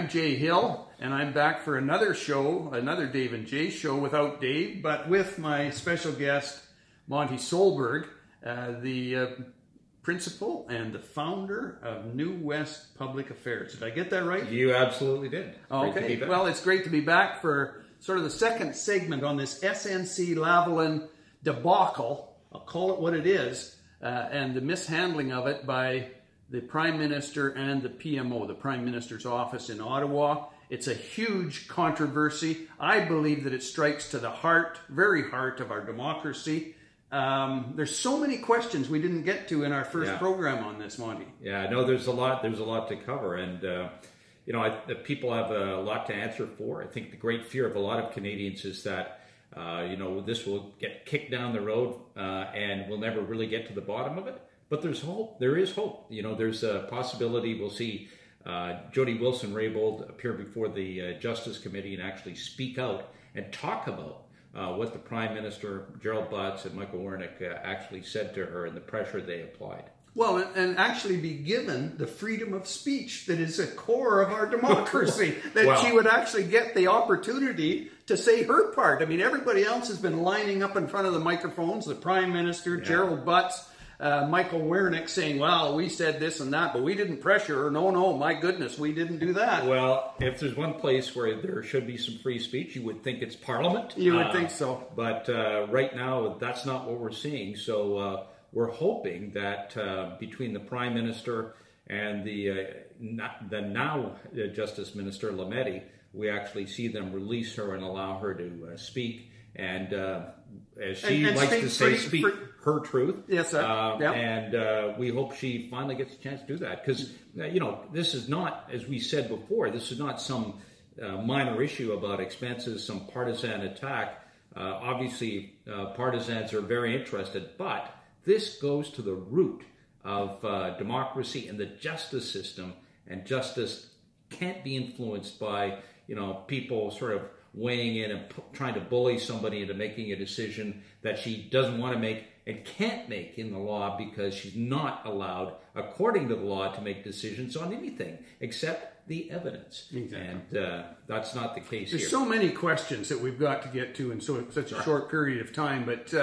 I'm Jay Hill, and I'm back for another show, another Dave and Jay show without Dave, but with my special guest, Monty Solberg, the principal and the founder of New West Public Affairs. Did I get that right? You absolutely did. Okay, well, it's great to be back for sort of the second segment on this SNC Lavalin debacle. I'll call it what it is, and the mishandling of it by the Prime Minister and the PMO, the Prime Minister's office in Ottawa. It's a huge controversy. I believe that it strikes to the heart, very heart of our democracy. There's so many questions we didn't get to in our first program on this, Monty. Yeah, no, there's a lot to cover, and you know, people have a lot to answer for. I think the great fear of a lot of Canadians is that you know, this will get kicked down the road and we'll never really get to the bottom of it. But there's hope. There is hope. You know, there's a possibility we'll see Jody Wilson-Raybould appear before the Justice Committee and actually speak out and talk about what the Prime Minister, Gerald Butts, and Michael Wernick actually said to her and the pressure they applied. Well, and actually be given the freedom of speech that is a core of our democracy, that she would actually get the opportunity to say her part. I mean, everybody else has been lining up in front of the microphones, the Prime Minister, Gerald Butts, Michael Wernick saying, well, we said this and that, but we didn't pressure her. No, my goodness, we didn't do that. Well, if there's one place where there should be some free speech, you would think it's Parliament. You would think so. But right now, that's not what we're seeing. So we're hoping that between the Prime Minister and the now Justice Minister Lametti, we actually see them release her and allow her to speak. And as she likes to say, speak her truth. Yes, sir. And we hope she finally gets a chance to do that. Because, you know, this is not, as we said before, this is not some minor issue about expenses, some partisan attack. Obviously, partisans are very interested, but this goes to the root of democracy and the justice system. And justice can't be influenced by, you know, people sort of weighing in and trying to bully somebody into making a decision that she doesn't want to make and can't make in the law because she's not allowed, according to the law, to make decisions on anything except the evidence. Exactly. And that's not the case here. There's so many questions that we've got to get to in such a short period of time, but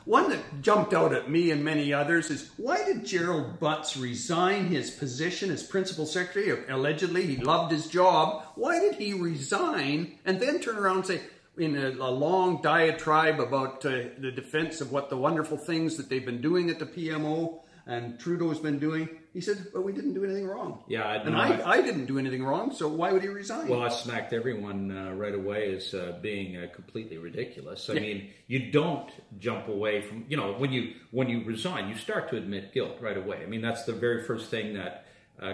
one that jumped out at me and many others is, why did Gerald Butts resign his position as principal secretary? Allegedly, he loved his job. Why did he resign and then turn around and say, in a long diatribe about the defense of what the wonderful things that they've been doing at the PMO and Trudeau's been doing, he said, well, we didn't do anything wrong. Yeah, and I didn't do anything wrong, so why would he resign? Well, I smacked everyone right away as being completely ridiculous. I mean, you don't jump away from, you know, when you resign, you start to admit guilt right away. I mean, that's the very first thing that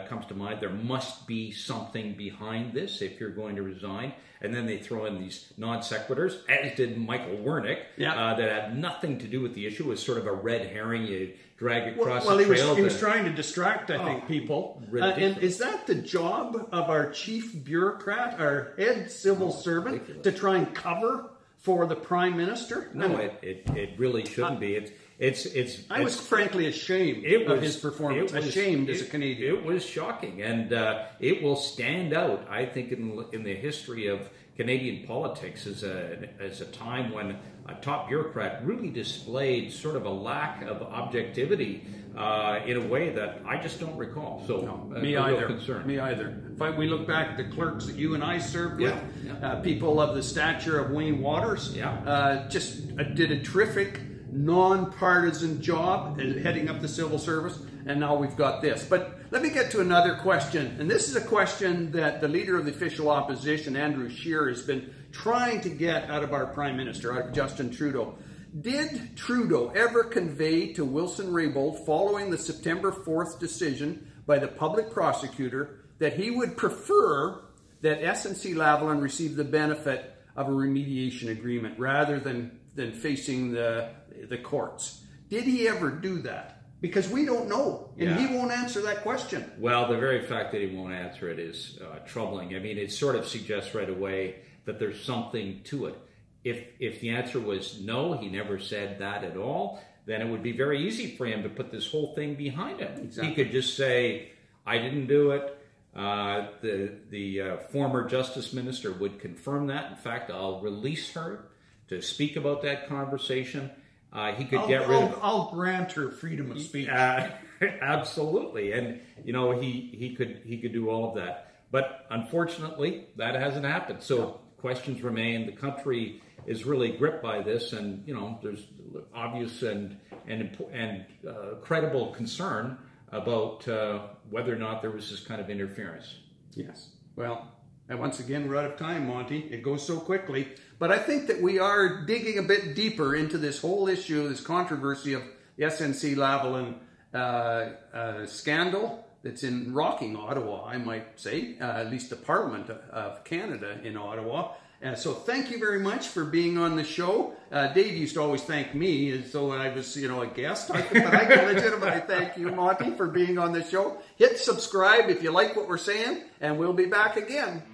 comes to mind. There must be something behind this if you're going to resign. And then they throw in these non sequiturs, as did Michael Wernick, that had nothing to do with the issue. It was sort of a red herring. You drag across the trail. He was trying to distract, I think, people. And is that the job of our chief bureaucrat, our head civil servant, to try and cover for the Prime Minister? No, it really shouldn't be. I was frankly ashamed of his performance. Ashamed as a Canadian. It was shocking, and it will stand out, I think, in the history of Canadian politics as a time when a top bureaucrat really displayed sort of a lack of objectivity in a way that I just don't recall. So me either. Me either. In fact, we look back at the clerks that you and I served with, people of the stature of Wayne Waters, just did a terrific non-partisan job heading up the civil service, and now we've got this. But let me get to another question, and this is a question that the leader of the official opposition, Andrew Scheer, has been trying to get out of our Prime Minister, out of Justin Trudeau. Did Trudeau ever convey to Wilson-Raybould, following the September 4th decision by the public prosecutor, that he would prefer that SNC Lavalin receive the benefit of a remediation agreement rather than facing the courts? Did he ever do that? Because we don't know, and he won't answer that question. Well, the very fact that he won't answer it is troubling. I mean, it sort of suggests right away that there's something to it. If the answer was no, he never said that at all, then it would be very easy for him to put this whole thing behind him. Exactly. He could just say, I didn't do it. The former Justice Minister would confirm that. In fact, I'll release her to speak about that conversation. He could get rid of... I'll grant her freedom of speech. Absolutely. And, you know, he could do all of that. But unfortunately, that hasn't happened. So questions remain. The country is really gripped by this, and, you know, there's obvious and credible concern about whether or not there was this kind of interference. Yes. Well, and once again, we're out of time, Monty. It goes so quickly. But I think that we are digging a bit deeper into this whole issue, this controversy of the SNC Lavalin scandal that's rocking Ottawa, I might say, at least the Parliament of Canada in Ottawa. So thank you very much for being on the show. Dave used to always thank me, and so I was, you know, a guest. But I can legitimately thank you, Monty, for being on the show. Hit subscribe if you like what we're saying, and we'll be back again.